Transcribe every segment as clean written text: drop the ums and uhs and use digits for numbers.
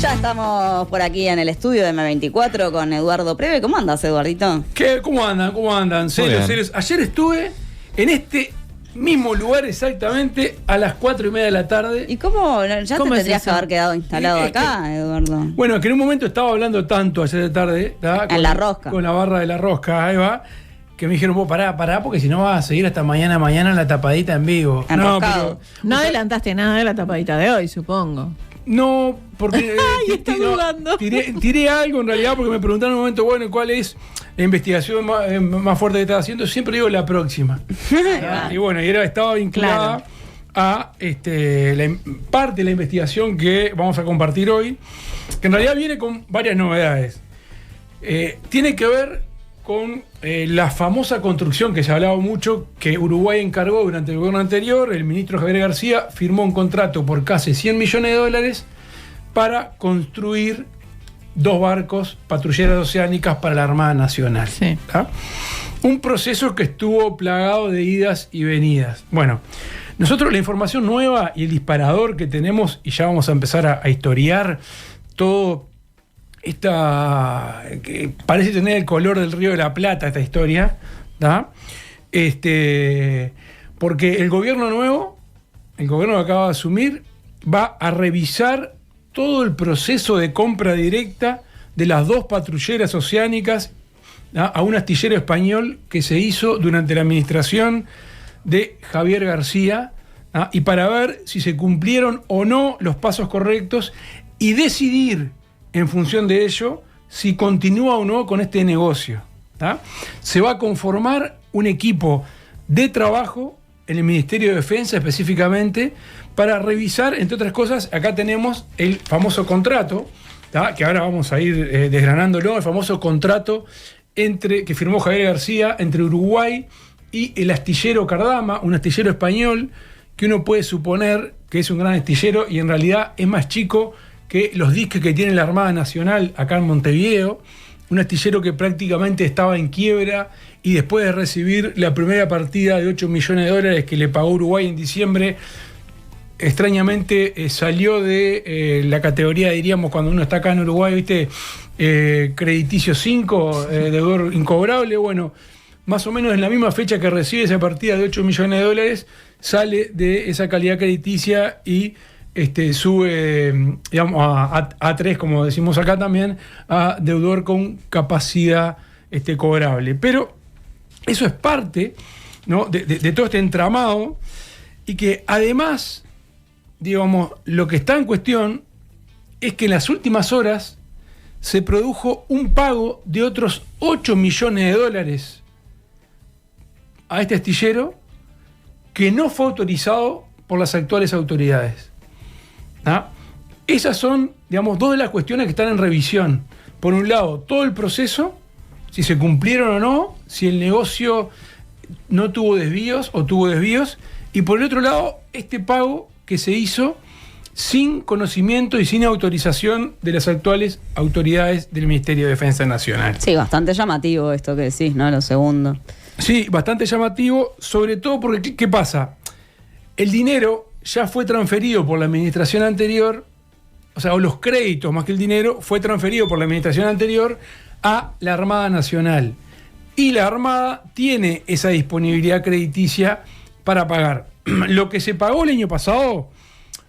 Ya estamos por aquí en el estudio de M24 con Eduardo Preve. ¿Cómo andas, Eduardito? ¿Cómo andan? ¿Cómo andan? Serios. Ayer estuve en este mismo lugar exactamente a las 4:30 de la tarde. ¿Y cómo? Ya te tendrías que haber quedado instalado acá, Eduardo. Bueno, que en un momento estaba hablando tanto ayer de tarde. En la rosca. Con la barra de la rosca, ahí va. Que me dijeron, vos pará, porque si no vas a seguir hasta mañana la tapadita en vivo. Enroscado. No adelantaste nada de la tapadita de hoy, supongo. No, porque tiré algo en realidad porque me preguntaron en un momento, bueno, ¿cuál es la investigación más fuerte que estás haciendo? Siempre digo la próxima. Y bueno, estaba vinculada a parte de la investigación que vamos a compartir hoy, que en realidad viene con varias novedades. Tiene que ver con la famosa construcción que se ha hablado mucho, que Uruguay encargó durante el gobierno anterior. El ministro Javier García firmó un contrato por casi $100 millones para construir 2 barcos patrulleras oceánicas para la Armada Nacional. Sí. Un proceso que estuvo plagado de idas y venidas. Bueno, nosotros la información nueva y el disparador que tenemos, y ya vamos a empezar a historiar todo esta, que parece tener el color del Río de la Plata, esta historia, ¿da? Porque el gobierno nuevo, el gobierno que acaba de asumir, va a revisar todo el proceso de compra directa de las 2 patrulleras oceánicas, ¿da? A un astillero español que se hizo durante la administración de Javier García, ¿da? Y para ver si se cumplieron o no los pasos correctos y decidir en función de ello si continúa o no con este negocio. ¿Tá? Se va a conformar un equipo de trabajo en el Ministerio de Defensa específicamente para revisar, entre otras cosas, acá tenemos el famoso contrato, ¿tá? Que ahora vamos a ir desgranándolo, el famoso contrato que firmó Javier García entre Uruguay y el astillero Cardama, un astillero español que uno puede suponer que es un gran astillero y en realidad es más chico que los diques que tiene la Armada Nacional acá en Montevideo, un astillero que prácticamente estaba en quiebra y después de recibir la primera partida de $8 millones que le pagó Uruguay en diciembre, extrañamente salió de la categoría, diríamos, cuando uno está acá en Uruguay, ¿viste? Crediticio 5, deudor incobrable. Bueno, más o menos en la misma fecha que recibe esa partida de $8 millones, sale de esa calidad crediticia y sube, digamos, a A3, como decimos acá también, a deudor con capacidad cobrable. Pero eso es parte, ¿no? de todo este entramado, y que además, digamos, lo que está en cuestión es que en las últimas horas se produjo un pago de otros $8 millones a este astillero que no fue autorizado por las actuales autoridades. ¿Ah? Esas son, digamos, 2 de las cuestiones que están en revisión. Por un lado, todo el proceso, si se cumplieron o no, si el negocio no tuvo desvíos o tuvo desvíos, y por el otro lado, este pago que se hizo sin conocimiento y sin autorización de las actuales autoridades del Ministerio de Defensa Nacional. Sí, bastante llamativo esto que decís, ¿no? Lo segundo. Sí, bastante llamativo, sobre todo porque, ¿qué pasa? El dinero ya fue transferido por la administración anterior, o los créditos más que el dinero, fue transferido por la administración anterior a la Armada Nacional. Y la Armada tiene esa disponibilidad crediticia para pagar. Lo que se pagó el año pasado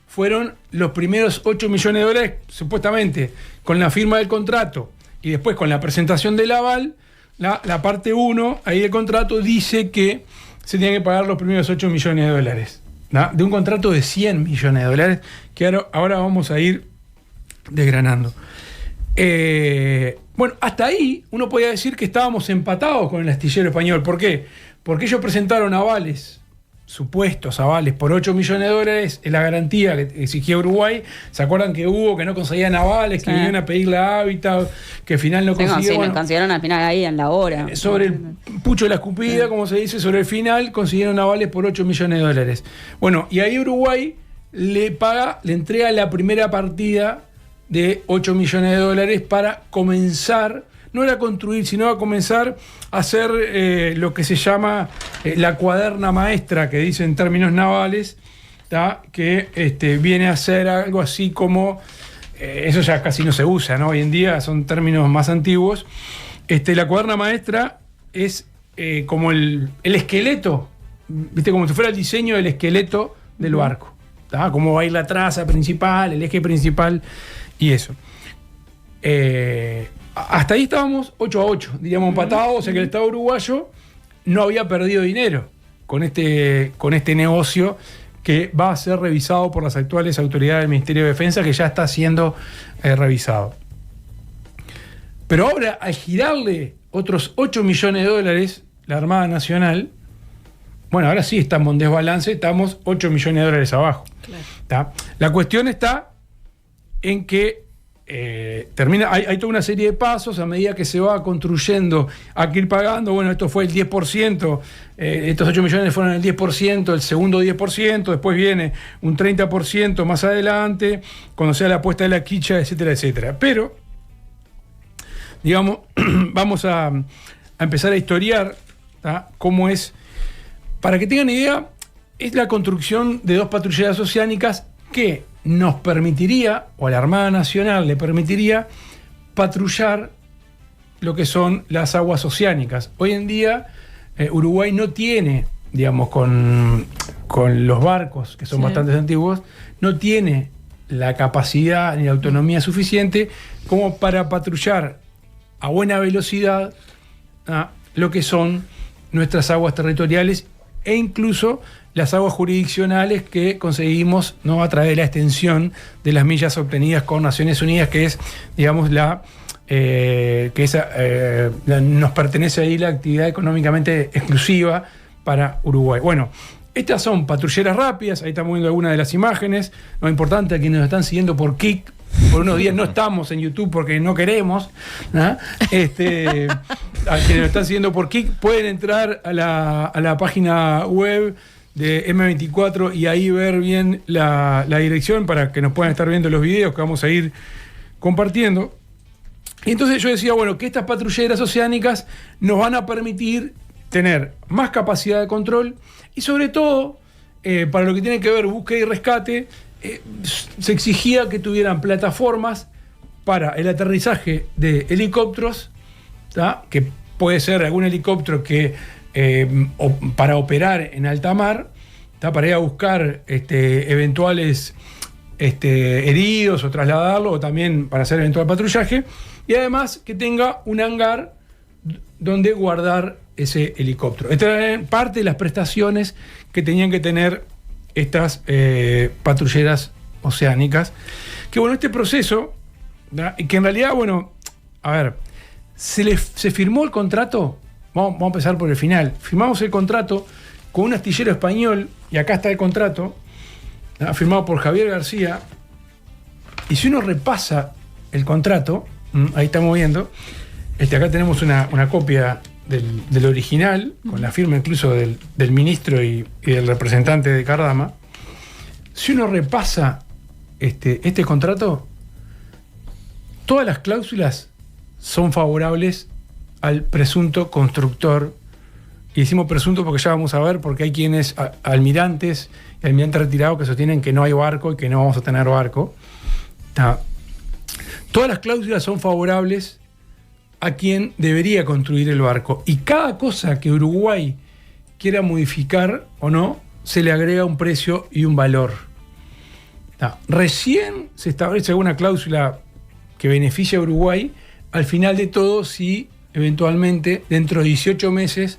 fueron los primeros $8 millones, supuestamente, con la firma del contrato y después con la presentación del aval. La parte 1 ahí del contrato dice que se tienen que pagar los primeros $8 millones. ¿No? De un contrato de $100 millones, que ahora vamos a ir desgranando. Bueno, hasta ahí uno podía decir que estábamos empatados con el astillero español. ¿Por qué? Porque ellos presentaron avales, supuestos avales, por $8 millones, es la garantía que exigía Uruguay. ¿Se acuerdan que hubo, que no conseguían avales, que vinieron a pedirle a Hábitat, que al final no consiguieron? Sí, consiguieron al final ahí en la hora. Sobre el pucho de la escupida, como se dice, sobre el final consiguieron avales por $8 millones. Bueno, y ahí Uruguay le entrega la primera partida de $8 millones para comenzar, no era construir, sino a comenzar a hacer lo que se llama la cuaderna maestra, que dice en términos navales, ¿tá? Que viene a ser algo así como eso ya casi no se usa, ¿no? Hoy en día son términos más antiguos. La cuaderna maestra es como el esqueleto, ¿viste? Como si fuera el diseño del esqueleto del barco. ¿Tá? Cómo va a ir la traza principal, el eje principal y eso. Hasta ahí estábamos 8-8, diríamos empatados, o sea que el Estado uruguayo no había perdido dinero con este negocio que va a ser revisado por las actuales autoridades del Ministerio de Defensa, que ya está siendo revisado. Pero ahora, al girarle otros 8 millones de dólares la Armada Nacional, bueno, ahora sí estamos en desbalance, estamos 8 millones de dólares abajo. Claro. La cuestión está en que hay toda una serie de pasos a medida que se va construyendo, hay que ir pagando. Bueno, esto fue el 10%, estos 8 millones fueron el 10%, el segundo 10%, después viene un 30% más adelante, cuando sea la puesta de la quicha, etcétera, etcétera. Pero, digamos, vamos a empezar a historiar, ¿tá? Cómo es, para que tengan idea, es la construcción de 2 patrulleras oceánicas que nos permitiría, o a la Armada Nacional le permitiría, patrullar lo que son las aguas oceánicas. Hoy en día Uruguay no tiene, digamos, con los barcos, que son bastante antiguos, no tiene la capacidad ni la autonomía suficiente como para patrullar a buena velocidad lo que son nuestras aguas territoriales e incluso las aguas jurisdiccionales que conseguimos, ¿no?, a través de la extensión de las millas obtenidas con Naciones Unidas, que es, digamos, nos pertenece ahí la actividad económicamente exclusiva para Uruguay. Bueno, estas son patrulleras rápidas, ahí estamos viendo algunas de las imágenes. Lo importante a quienes nos están siguiendo por Kik, por unos días no estamos en YouTube porque no queremos, ¿no? A quienes nos están siguiendo por Kik pueden entrar a la página web de M24 y ahí ver bien la dirección para que nos puedan estar viendo los videos que vamos a ir compartiendo. Y entonces yo decía, bueno, que estas patrulleras oceánicas nos van a permitir tener más capacidad de control y sobre todo, para lo que tiene que ver búsqueda y rescate, se exigía que tuvieran plataformas para el aterrizaje de helicópteros, ¿tá? Que puede ser algún helicóptero que para operar en alta mar, ¿tá? Para ir a buscar eventuales heridos o trasladarlo, o también para hacer eventual patrullaje, y además que tenga un hangar donde guardar ese helicóptero. Esta era parte de las prestaciones que tenían que tener estas patrulleras oceánicas. Que bueno, este proceso, ¿tá? Que en realidad, bueno, a ver, se firmó el contrato. Vamos a empezar por el final. Firmamos el contrato con un astillero español, y acá está el contrato, ¿no?, firmado por Javier García. Y si uno repasa el contrato, ahí estamos viendo, acá tenemos una copia del original, con la firma incluso del ministro y del representante de Cardama. Si uno repasa este contrato, todas las cláusulas son favorables al presunto constructor, y decimos presunto porque ya vamos a ver, porque hay quienes, almirantes y almirantes retirados, que sostienen que no hay barco y que no vamos a tener barco. Todas las cláusulas son favorables a quien debería construir el barco, y cada cosa que Uruguay quiera modificar o no, se le agrega un precio y un valor. Recién se establece alguna cláusula que beneficia a Uruguay al final de todo, si eventualmente dentro de 18 meses,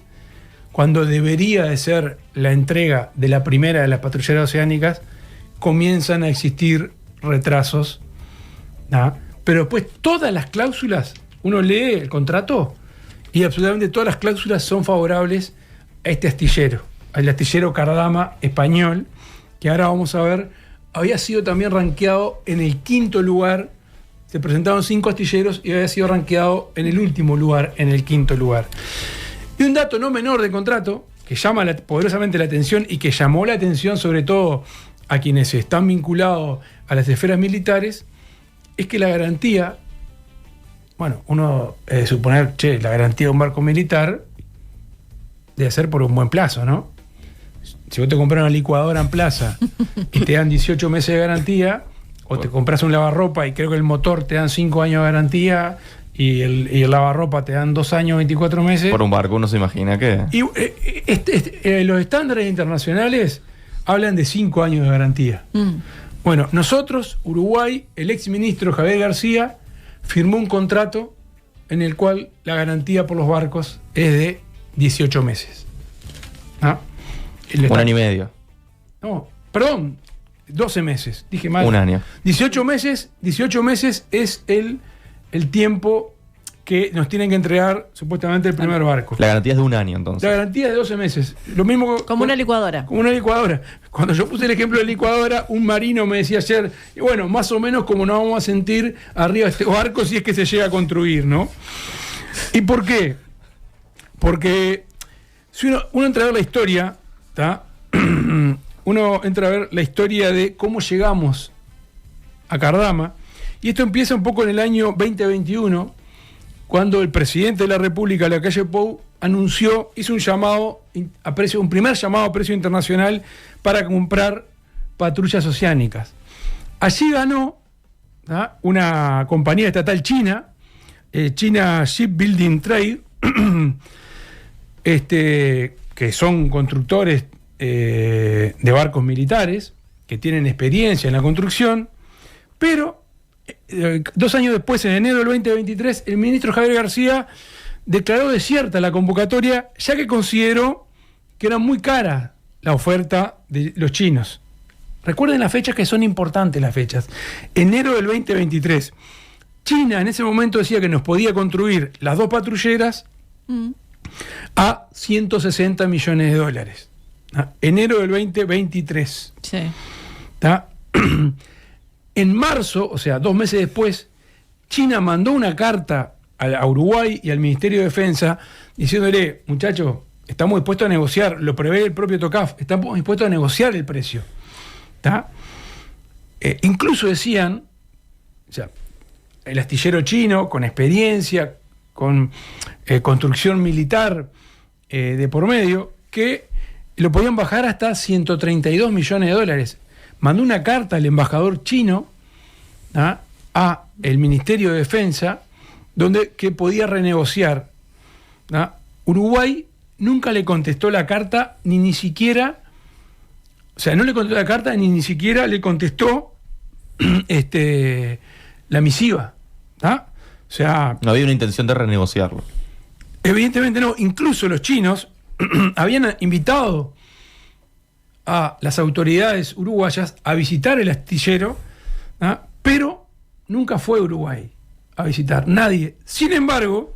cuando debería de ser la entrega de la primera de las patrulleras oceánicas, comienzan a existir retrasos. Pero después todas las cláusulas, uno lee el contrato y absolutamente todas las cláusulas son favorables a este astillero, al astillero Cardama español, que ahora vamos a ver, había sido también rankeado en el 5º lugar. Se presentaron 5 astilleros y había sido rankeado en el último lugar, en el 5º lugar. Y un dato no menor del contrato, que llama poderosamente la atención y que llamó la atención sobre todo a quienes están vinculados a las esferas militares, es que la garantía, bueno, uno suponer, la garantía de un barco militar debe ser por un buen plazo, ¿no? Si vos te compras una licuadora en plaza y te dan 18 meses de garantía, o te compras un lavarropa y creo que el motor te dan 5 años de garantía y el lavarropa te dan 2 años, 24 meses. Por un barco uno se imagina que... Y los estándares internacionales hablan de 5 años de garantía. Bueno, nosotros, Uruguay, el exministro Javier García firmó un contrato en el cual la garantía por los barcos es de 18 meses. ¿Ah? Un año y medio. No, perdón, 12 meses, dije mal. Un año. 18 meses es el tiempo que nos tienen que entregar supuestamente el primer barco. La garantía es de un año, entonces. La garantía es de 12 meses. Lo mismo Como una licuadora. Como una licuadora. Cuando yo puse el ejemplo de licuadora, un marino me decía ayer, y bueno, más o menos como nos vamos a sentir arriba de este barco si es que se llega a construir, ¿no? ¿Y por qué? Porque si uno entra a ver la historia, ¿tá? Uno entra a ver la historia de cómo llegamos a Cardama, y esto empieza un poco en el año 2021, cuando el presidente de la República, Lacalle Pou, hizo un llamado a precio, un primer llamado a precio internacional para comprar patrullas oceánicas. Allí ganó, ¿tá?, una compañía estatal china, China Shipbuilding Trade, que son constructores de barcos militares, que tienen experiencia en la construcción, pero 2 años después, en enero del 2023, el ministro Javier García declaró desierta la convocatoria, ya que consideró que era muy cara la oferta de los chinos. Recuerden las fechas, que son importantes las fechas. Enero del 2023. China en ese momento decía que nos podía construir las 2 patrulleras a $160 millones. Enero del 2023. Sí. ¿Tá? En marzo, o sea, 2 meses después, China mandó una carta a Uruguay y al Ministerio de Defensa diciéndole, muchachos, estamos dispuestos a negociar, lo prevé el propio TOCAF, estamos dispuestos a negociar el precio. ¿Tá? Incluso decían, o sea, el astillero chino, con experiencia, con construcción militar de por medio, que lo podían bajar hasta $132 millones. Mandó una carta al embajador chino, ¿ah?, a el Ministerio de Defensa, que podía renegociar. ¿Ah? Uruguay nunca le contestó la carta, ni siquiera, o sea, no le contestó la carta, ni siquiera le contestó la misiva. ¿Ah? O sea, no había una intención de renegociarlo. Evidentemente no. Incluso los chinos habían invitado a las autoridades uruguayas a visitar el astillero, ¿ah?, pero nunca fue a Uruguay a visitar, nadie. Sin embargo,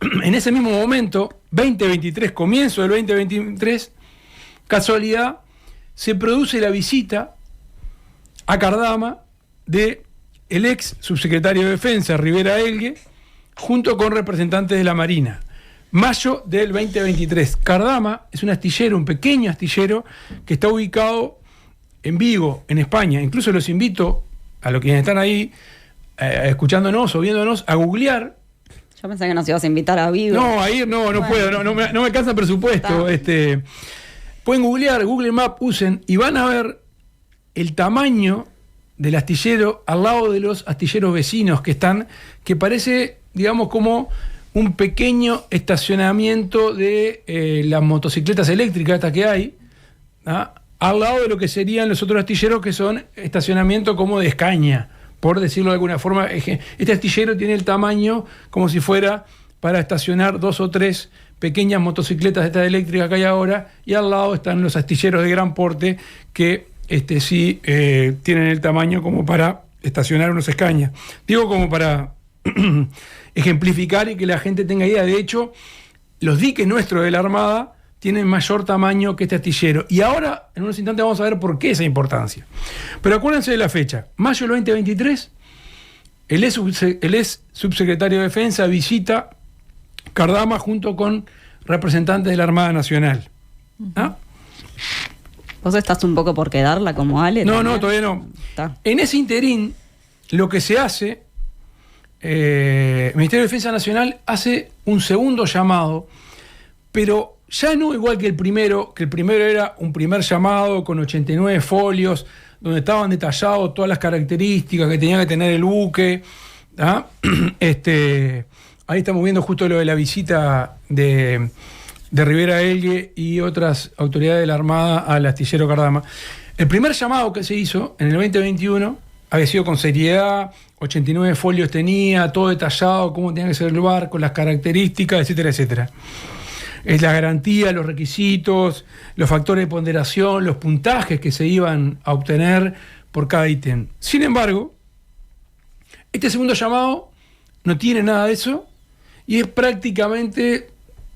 en ese mismo momento, 2023, comienzo del 2023, casualidad, se produce la visita a Cardama de el ex subsecretario de Defensa, Rivera Elgue, junto con representantes de la Marina. Mayo del 2023. Cardama es un astillero, un pequeño astillero que está ubicado en Vigo, en España. Incluso los invito a los que están ahí escuchándonos o viéndonos a googlear. Yo pensé que nos ibas a invitar a Vigo. No, a ir no bueno, puedo, no me alcanza el presupuesto. Pueden googlear, Google Maps usen y van a ver el tamaño del astillero al lado de los astilleros vecinos que parece, digamos, como un pequeño estacionamiento de las motocicletas eléctricas estas que hay, ¿ah?, al lado de lo que serían los otros astilleros, que son estacionamiento como de escaña, por decirlo de alguna forma. Este astillero tiene el tamaño como si fuera para estacionar 2 o 3 pequeñas motocicletas de estas eléctricas que hay ahora, y al lado están los astilleros de gran porte que sí tienen el tamaño como para estacionar unos escañas. Digo, como para ejemplificar y que la gente tenga idea. De hecho, los diques nuestros de la Armada tienen mayor tamaño que este astillero. Y ahora, en unos instantes, vamos a ver por qué esa importancia. Pero acuérdense de la fecha. Mayo del 2023, el ex subsecretario de Defensa visita Cardama junto con representantes de la Armada Nacional. ¿Ah? ¿Vos estás un poco por quedarla como Ale? No, también? no, todavía no. Está. En ese interín, lo que se hace, el Ministerio de Defensa Nacional hace un segundo llamado, pero ya no igual que el primero era un primer llamado con 89 folios, donde estaban detallados todas las características que tenía que tener el buque. ¿Ah? Ahí estamos viendo justo lo de la visita de Rivera Elgue y otras autoridades de la Armada al astillero Cardama. El primer llamado que se hizo en el 2021 había sido con seriedad, 89 folios tenía, todo detallado, cómo tenía que ser el barco, las características, etcétera, etcétera. Es la garantía, los requisitos, los factores de ponderación, los puntajes que se iban a obtener por cada ítem. Sin embargo, este segundo llamado no tiene nada de eso y es prácticamente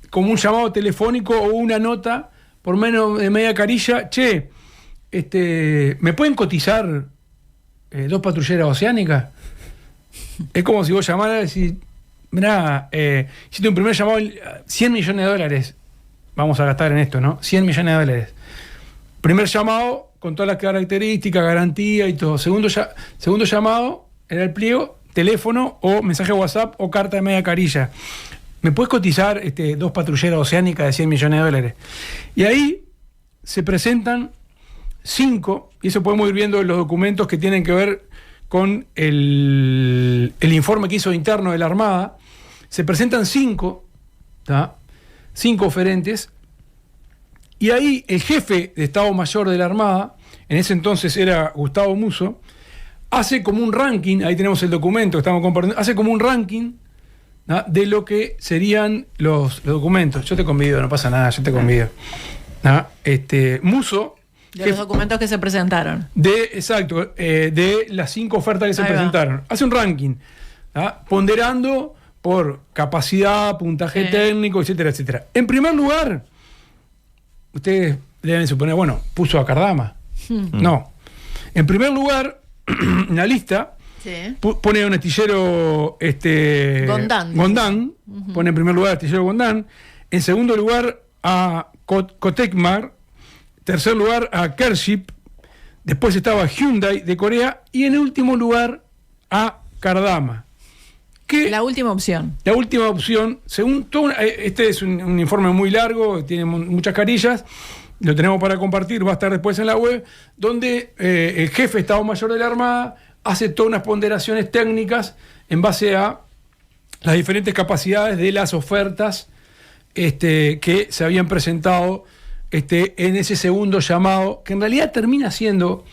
como un llamado telefónico o una nota por menos de media carilla. Che, ¿me pueden cotizar 2 patrulleras oceánicas? Es como si vos llamaras y decís, mirá, hiciste un primer llamado, $100 millones vamos a gastar en esto, ¿no? $100 millones. Primer llamado con todas las características, garantía y todo. Segundo llamado era el pliego, teléfono o mensaje WhatsApp o carta de media carilla. ¿Me puedes cotizar 2 patrulleras oceánicas de $100 millones? Y ahí se presentan 5, y eso podemos ir viendo en los documentos que tienen que ver con el informe que hizo interno de la Armada. Se presentan 5 oferentes, y ahí el jefe de Estado Mayor de la Armada, en ese entonces era Gustavo Musso, hace como un ranking, ahí tenemos el documento que estamos compartiendo, hace como un ranking de lo que serían los documentos. Yo te convido, no pasa nada, yo te convido. Musso, de los documentos que se presentaron. Exacto, de las 5 ofertas que se presentaron. Hace un ranking, ponderando por capacidad, puntaje técnico, etcétera, etcétera. En primer lugar, ustedes deben suponer, bueno, puso a Cardama. No. En primer lugar, en la lista, pone un astillero Gondán. Pone en primer lugar astillero Gondán. En segundo lugar a Cotecmar. Tercer lugar a Kership. Después estaba Hyundai de Corea. Y en último lugar a Cardama. La última opción. La última opción, según todo, este es un informe muy largo, tiene muchas carillas, lo tenemos para compartir, va a estar después en la web, donde el jefe de Estado Mayor de la Armada hace todas unas ponderaciones técnicas en base a las diferentes capacidades de las ofertas que se habían presentado en ese segundo llamado, que en realidad termina siendo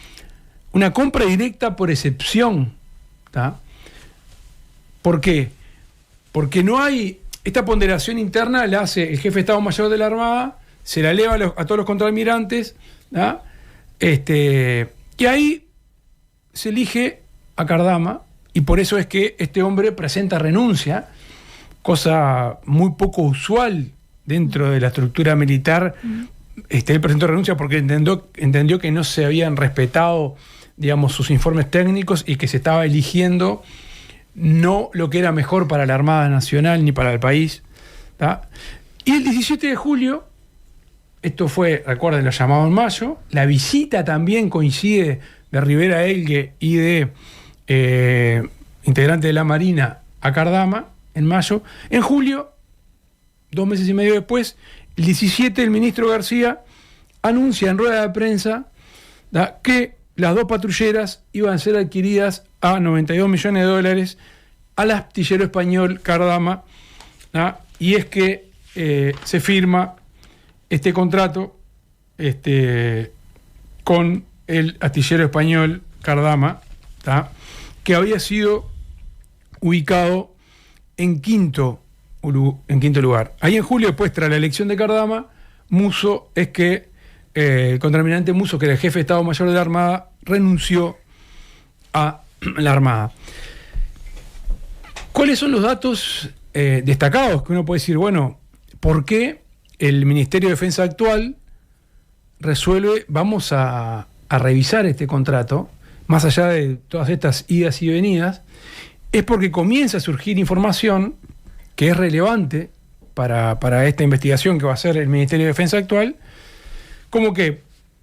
una compra directa por excepción. ¿Tá? ¿Por qué? Porque no hay... Esta ponderación interna la hace el jefe de Estado Mayor de la Armada, se la eleva a todos los contraalmirantes, ¿tá? Y ahí se elige a Cardama, y por eso es que este hombre presenta renuncia, cosa muy poco usual dentro de la estructura militar. Él presentó renuncia porque entendió que no se habían respetado, digamos, sus informes técnicos y que se estaba eligiendo no lo que era mejor para la Armada Nacional ni para el país. ¿Tá? Y el 17 de julio, esto fue, recuerden, lo llamado en mayo, la visita también coincide de Rivera Elgue y de integrante de la Marina a Cardama en mayo. En julio, 2 meses y medio después, el 17, el ministro García anuncia en rueda de prensa, ¿tá?, que las 2 patrulleras iban a ser adquiridas a $92 millones al astillero español Cardama, ¿tá? Y es que se firma este contrato con el astillero español Cardama, ¿tá?, que había sido ubicado en quinto lugar. Ahí en julio, después, tras la elección de Cardama, Musso, es que el contraalmirante Musso, que era el jefe de Estado Mayor de la Armada, renunció a la Armada. ¿Cuáles son los datos destacados que uno puede decir, bueno, por qué el Ministerio de Defensa actual resuelve, vamos a revisar este contrato, más allá de todas estas idas y venidas? Es porque comienza a surgir información que es relevante para esta investigación que va a hacer el Ministerio de Defensa actual, como que,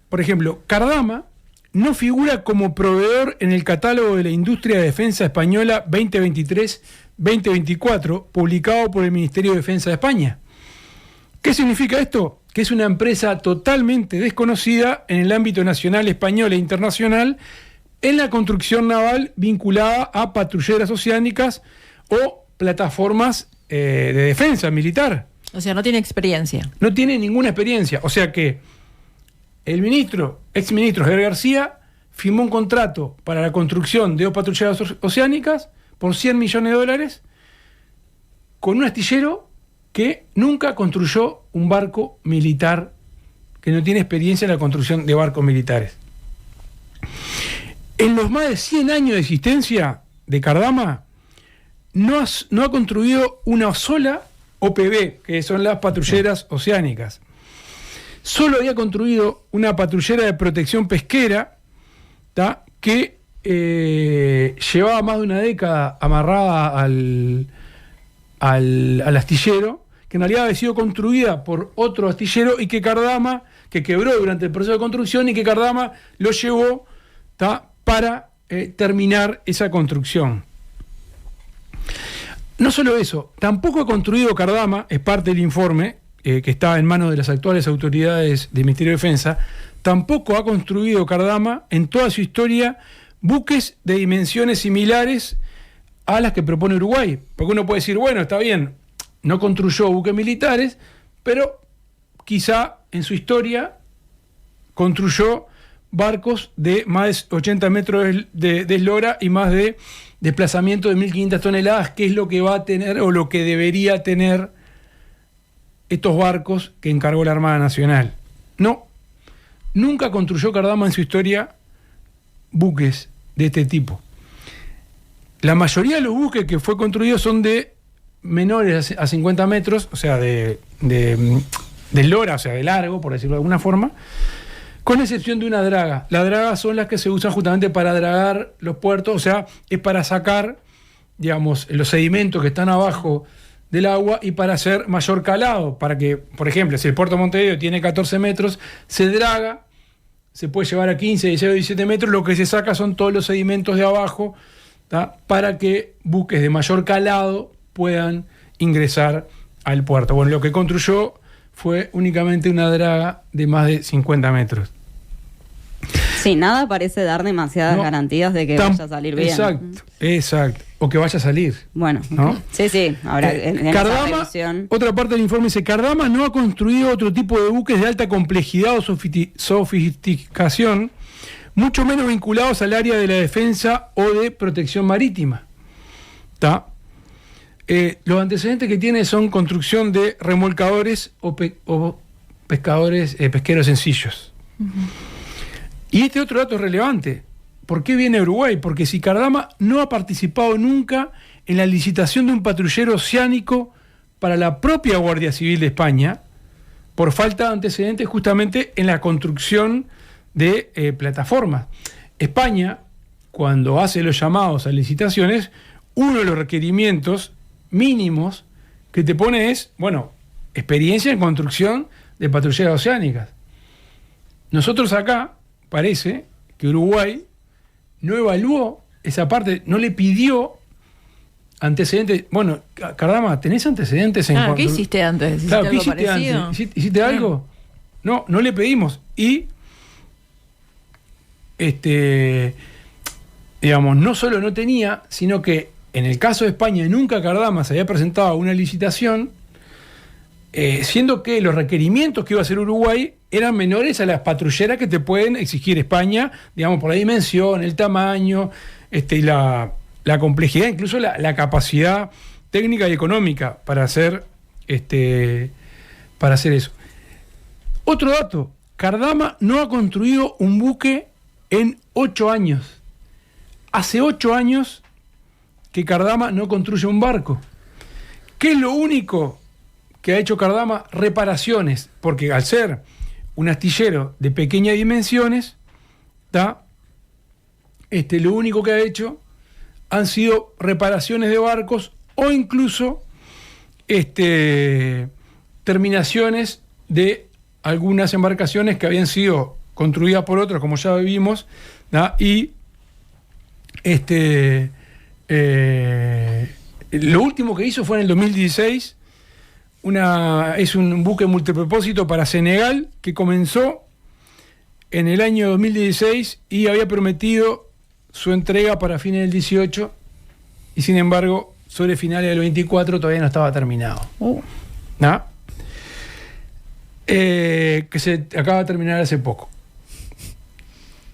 por ejemplo, Cardama no figura como proveedor en el catálogo de la industria de defensa española 2023-2024, publicado por el Ministerio de Defensa de España. ¿Qué significa esto? que es una empresa totalmente desconocida en el ámbito nacional, español e internacional en la construcción naval vinculada a patrulleras oceánicas o plataformas de defensa militar. O sea, no tiene experiencia. No tiene ninguna experiencia. O sea que el exministro Javier García firmó un contrato para la construcción de 2 patrulleras oceánicas por $100 millones con un astillero que nunca construyó un barco militar, que no tiene experiencia en la construcción de barcos militares. En los más de 100 años de existencia de Cardama, no ha construido una sola OPV, que son las patrulleras oceánicas. Solo había construido una patrullera de protección pesquera, ¿tá?, que llevaba más de una década amarrada al astillero, que en realidad había sido construida por otro astillero y que Cardama, que quebró durante el proceso de construcción y que Cardama lo llevó, ¿tá?, para terminar esa construcción. No solo eso, tampoco ha construido Cardama, es parte del informe, que está en manos de las actuales autoridades del Ministerio de Defensa, tampoco ha construido Cardama en toda su historia buques de dimensiones similares a las que propone Uruguay. Porque uno puede decir, bueno, está bien, no construyó buques militares, pero quizá en su historia construyó barcos de más de 80 metros de eslora y más de desplazamiento de 1.500 toneladas, que es lo que va a tener o lo que debería tener estos barcos que encargó la Armada Nacional. No, nunca construyó Cardama en su historia buques de este tipo. La mayoría de los buques que fue construidos son de menores a 50 metros, o sea, de eslora, o sea, de largo, por decirlo de alguna forma, con excepción de una draga. Las dragas son las que se usan justamente para dragar los puertos, o sea, es para sacar, digamos, los sedimentos que están abajo del agua y para hacer mayor calado, para que, por ejemplo, si el puerto de Montevideo tiene 14 metros, se draga, se puede llevar a 15, 16 o 17 metros, lo que se saca son todos los sedimentos de abajo, ¿tá?, para que buques de mayor calado puedan ingresar al puerto. Bueno, lo que construyó fue únicamente una draga de más de 50 metros. Sí, nada parece dar demasiadas garantías de que vaya a salir bien. Exacto. O que vaya a salir. Bueno, ¿no? Sí. Ahora, en Cardama, otra parte del informe dice, Cardama no ha construido otro tipo de buques de alta complejidad o sofisticación, mucho menos vinculados al área de la defensa o de protección marítima. ¿Tá? Los antecedentes que tiene son construcción de remolcadores o pesqueros sencillos. Uh-huh. Y este otro dato es relevante. ¿Por qué viene a Uruguay? Porque si Cardama no ha participado nunca en la licitación de un patrullero oceánico para la propia Guardia Civil de España, por falta de antecedentes justamente en la construcción de plataformas. España, cuando hace los llamados a licitaciones, uno de los requerimientos mínimos que te pone es, bueno, experiencia en construcción de patrulleras oceánicas. Nosotros acá, parece que Uruguay no evaluó esa parte, no le pidió antecedentes. Bueno, Cardama, ¿tenés antecedentes en ¿qué hiciste antes? Claro, ¿qué hiciste antes? ¿Hiciste algo? No le pedimos. Y digamos, no solo no tenía, sino que en el caso de España nunca Cardama se había presentado a una licitación, siendo que los requerimientos que iba a hacer Uruguay eran menores a las patrulleras que te pueden exigir España, digamos, por la dimensión, el tamaño, y la complejidad, incluso la capacidad técnica y económica para hacer eso. Otro dato, Cardama no ha construido un buque en 8 años. Hace 8 años que Cardama no construye un barco. ¿Qué es lo único que ha hecho Cardama? Reparaciones, porque al ser un astillero de pequeñas dimensiones, lo único que ha hecho han sido reparaciones de barcos o incluso terminaciones de algunas embarcaciones que habían sido construidas por otros, como ya vimos, y lo último que hizo fue en el 2016 es un buque multipropósito para Senegal que comenzó en el año 2016 y había prometido su entrega para fines del 18 y sin embargo sobre finales del 24 todavía no estaba terminado. ¿No? Que se acaba de terminar hace poco.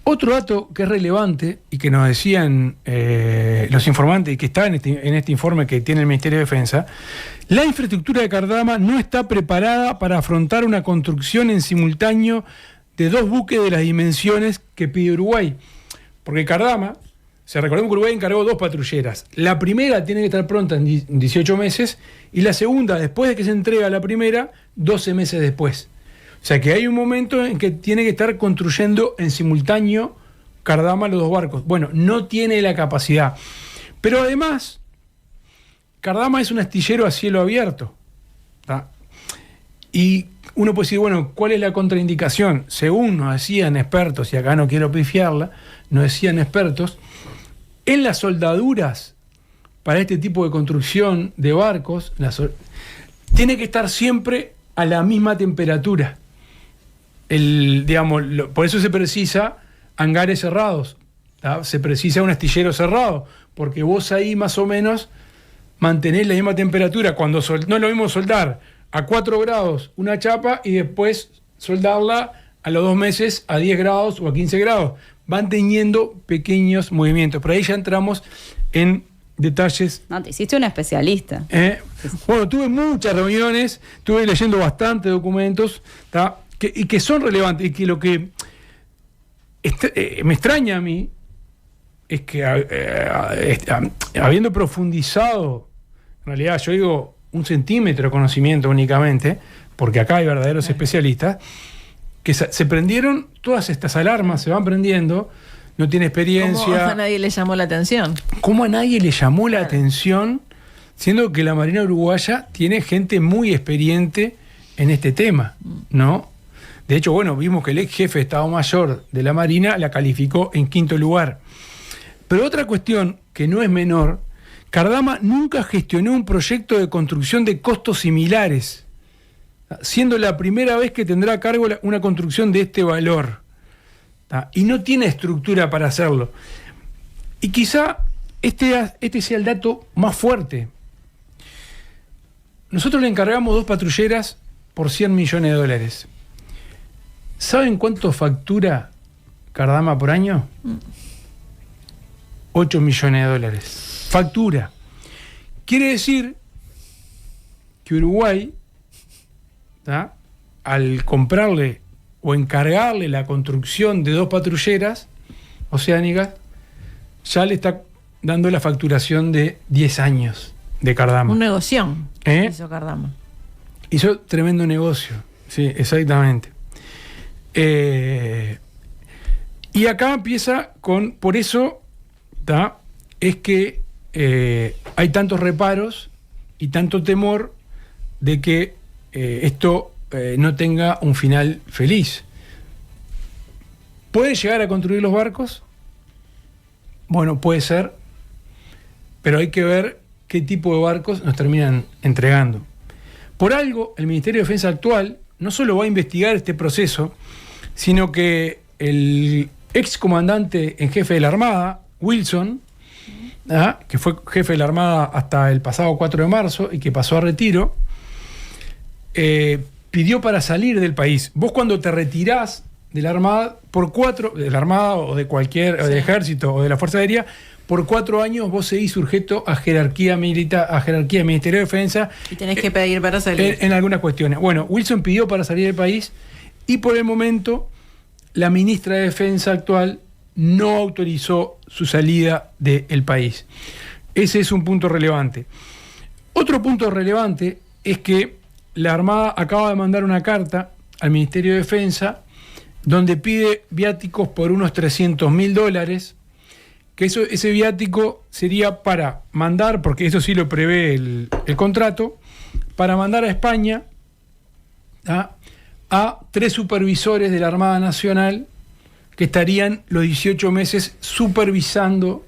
Otro dato que es relevante y que nos decían los informantes y que está en este informe que tiene el Ministerio de Defensa, la infraestructura de Cardama no está preparada para afrontar una construcción en simultáneo de 2 buques de las dimensiones que pide Uruguay. Porque Cardama, recordemos que Uruguay encargó 2 patrulleras. La primera tiene que estar pronta en 18 meses y la segunda, después de que se entrega la primera, 12 meses después. O sea que hay un momento en que tiene que estar construyendo en simultáneo Cardama los 2 barcos. Bueno, no tiene la capacidad. Pero además, Cardama es un astillero a cielo abierto. ¿Tá? Y uno puede decir, bueno, ¿cuál es la contraindicación? Según nos decían expertos, y acá no quiero pifiarla, nos decían expertos, en las soldaduras para este tipo de construcción de barcos, tiene que estar siempre a la misma temperatura. Por eso se precisa hangares cerrados, ¿tá? Se precisa un astillero cerrado, porque vos ahí más o menos mantenés la misma temperatura. No es lo mismo soldar a 4 grados una chapa y después soldarla a los 2 meses a 10 grados o a 15 grados. Van teniendo pequeños movimientos. Por ahí ya entramos en detalles. No, te hiciste un especialista. Bueno, tuve muchas reuniones, estuve leyendo bastantes documentos, ¿tá? Y que son relevantes. Y que lo que me extraña a mí es que habiendo profundizado, en realidad yo digo 1 centímetro de conocimiento únicamente, porque acá hay verdaderos especialistas, que se prendieron todas estas alarmas, se van prendiendo, no tiene experiencia. ¿Cómo a nadie le llamó la atención? ¿Cómo a nadie le llamó la atención, siendo que la Marina Uruguaya tiene gente muy experiente en este tema, ¿no? De hecho, bueno, vimos que el ex jefe de Estado Mayor de la Marina la calificó en 5º lugar. Pero otra cuestión que no es menor, Cardama nunca gestionó un proyecto de construcción de costos similares, siendo la primera vez que tendrá a cargo una construcción de este valor. Y no tiene estructura para hacerlo. Y quizá este sea el dato más fuerte. Nosotros le encargamos 2 patrulleras por $100 millones. ¿Saben cuánto factura Cardama por año? 8 millones de dólares. Factura. Quiere decir que Uruguay, ¿tá?, al comprarle o encargarle la construcción de 2 patrulleras oceánicas, ya le está dando la facturación de 10 años de Cardama. Un negoción hizo Cardama. Hizo tremendo negocio, sí, exactamente. Y acá empieza por eso, ¿tá?, es que hay tantos reparos y tanto temor de que esto no tenga un final feliz. ¿Puede llegar a construir los barcos? Bueno, puede ser, pero hay que ver qué tipo de barcos nos terminan entregando. Por algo, el Ministerio de Defensa actual no solo va a investigar este proceso, sino que el ex comandante en jefe de la Armada, Wilson, que fue jefe de la Armada hasta el pasado 4 de marzo y que pasó a retiro, pidió para salir del país. Vos cuando te retirás de la Armada, de la Armada o de cualquier, o del Ejército o de la Fuerza Aérea, por 4 años vos seguís sujeto a jerarquía militar, a jerarquía del Ministerio de Defensa. Y tenés que pedir para salir. En algunas cuestiones. Bueno, Wilson pidió para salir del país y por el momento la ministra de Defensa actual no autorizó su salida del país. Ese es un punto relevante. Otro punto relevante es que la Armada acaba de mandar una carta al Ministerio de Defensa donde pide viáticos por unos $300.000, que ese viático sería para mandar, porque eso sí lo prevé el contrato, para mandar a España a 3 supervisores de la Armada Nacional que estarían los 18 meses supervisando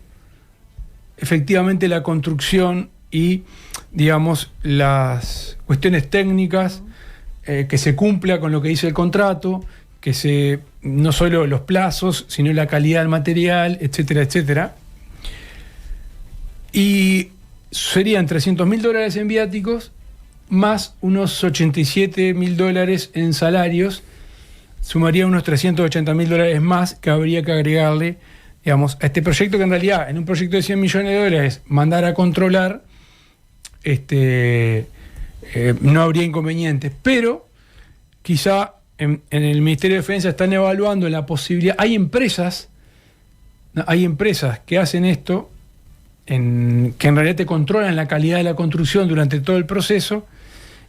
efectivamente la construcción y digamos, las cuestiones técnicas, que se cumpla con lo que dice el contrato, que no solo los plazos, sino la calidad del material, etcétera, etcétera. Y serían $300.000 en viáticos, más unos $87.000 en salarios, sumaría unos $380.000 más que habría que agregarle, digamos, a este proyecto, que en realidad, en un proyecto de $100 millones, mandar a controlar, no habría inconvenientes, pero quizá en el Ministerio de Defensa están evaluando la posibilidad. Hay empresas que hacen esto, que en realidad te controlan la calidad de la construcción durante todo el proceso,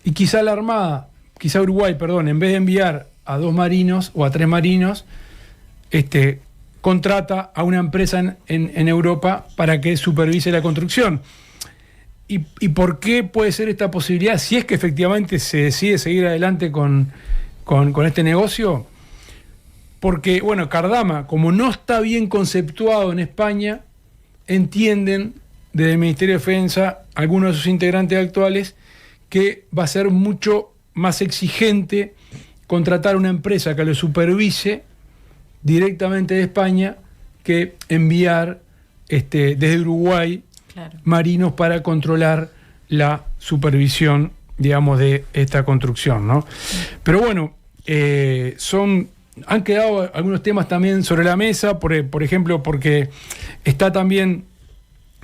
y quizá la Armada, quizá Uruguay, perdón, en vez de enviar a 2 marinos o a 3 marinos, contrata a una empresa en Europa para que supervise la construcción. ¿Y por qué puede ser esta posibilidad si es que efectivamente se decide seguir adelante con este negocio? Porque, bueno, Cardama, como no está bien conceptuado en España, entienden desde el Ministerio de Defensa, algunos de sus integrantes actuales, que va a ser mucho más exigente contratar una empresa que lo supervise directamente de España que enviar desde Uruguay, claro, marinos para controlar la supervisión, digamos, de esta construcción, ¿no? Pero bueno, han quedado algunos temas también sobre la mesa, por ejemplo, porque está también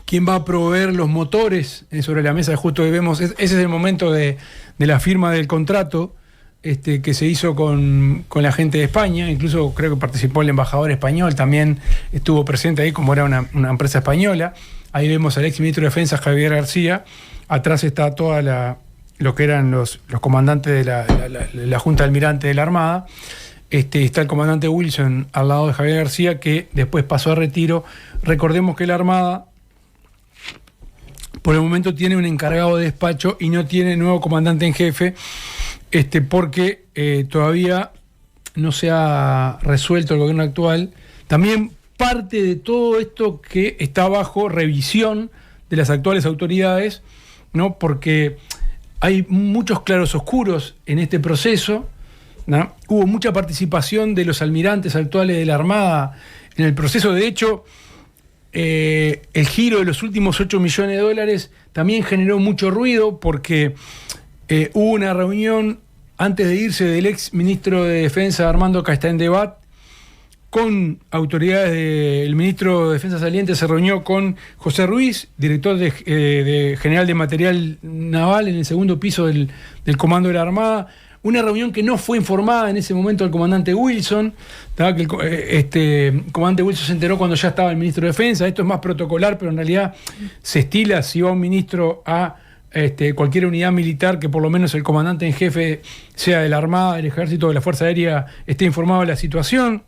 quién va a proveer los motores sobre la mesa. Justo que vemos, ese es el momento de la firma del contrato que se hizo con la gente de España. Incluso creo que participó el embajador español, también estuvo presente ahí, como era una empresa española. Ahí vemos al ex ministro de Defensa, Javier García. Atrás está toda lo que eran los comandantes de la Junta de Almirantes de la Armada. Está el comandante Wilson al lado de Javier García, que después pasó a retiro. Recordemos que la Armada por el momento tiene un encargado de despacho y no tiene nuevo comandante en jefe, porque todavía no se ha resuelto el gobierno actual. También parte de todo esto que está bajo revisión de las actuales autoridades, ¿no? Porque hay muchos claros oscuros en este proceso, ¿no? Hubo mucha participación de los almirantes actuales de la Armada en el proceso. De hecho, el giro de los últimos $8 millones también generó mucho ruido, porque hubo una reunión antes de irse del ex ministro de Defensa Armando Castañebat con autoridades del ministro de Defensa saliente. Se reunió con José Ruiz, director de general de material naval en el segundo piso del comando de la Armada. Una reunión que no fue informada en ese momento al comandante Wilson, que el comandante Wilson se enteró cuando ya estaba el ministro de Defensa. Esto es más protocolar, pero en realidad se estila, si va un ministro a cualquier unidad militar, que por lo menos el comandante en jefe, sea de la Armada, del Ejército o de la Fuerza Aérea, esté informado de la situación.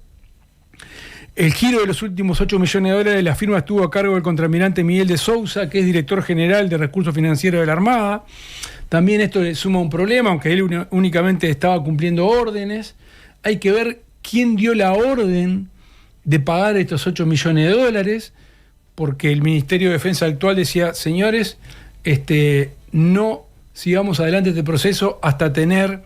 El giro de los últimos $8 millones, la firma estuvo a cargo del contraalmirante Miguel de Sousa, que es director general de Recursos Financieros de la Armada. También esto le suma un problema, aunque él únicamente estaba cumpliendo órdenes. Hay que ver quién dio la orden de pagar estos $8 millones, porque el Ministerio de Defensa actual decía: señores, no sigamos adelante este proceso hasta tener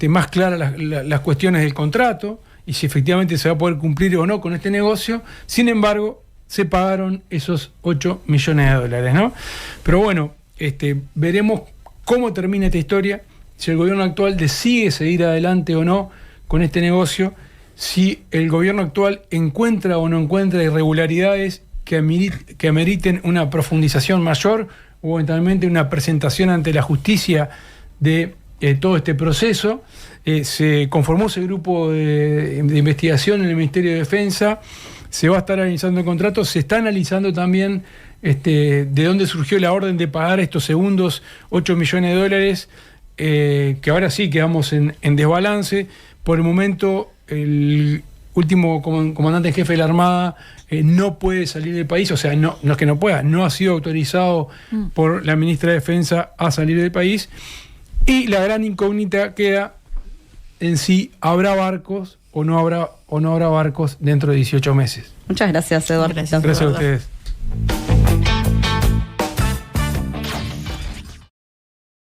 más claras las cuestiones del contrato y si efectivamente se va a poder cumplir o no con este negocio. Sin embargo, se pagaron esos $8 millones, ¿no? Pero bueno, veremos cómo termina esta historia, si el gobierno actual decide seguir adelante o no con este negocio, si el gobierno actual encuentra o no encuentra irregularidades que ameriten una profundización mayor o eventualmente una presentación ante la justicia de todo este proceso. Se conformó ese grupo de investigación en el Ministerio de Defensa, se va a estar analizando el contrato, se está analizando también de dónde surgió la orden de pagar estos segundos $8 millones, que ahora sí quedamos en desbalance. Por el momento, el último comandante en jefe de la Armada no puede salir del país, o sea, no es que no pueda, no ha sido autorizado por la ministra de Defensa a salir del país. Y la gran incógnita queda en si habrá barcos o no habrá barcos dentro de 18 meses. Muchas gracias, Eduardo. Gracias, Gracias a Eduardo. ustedes.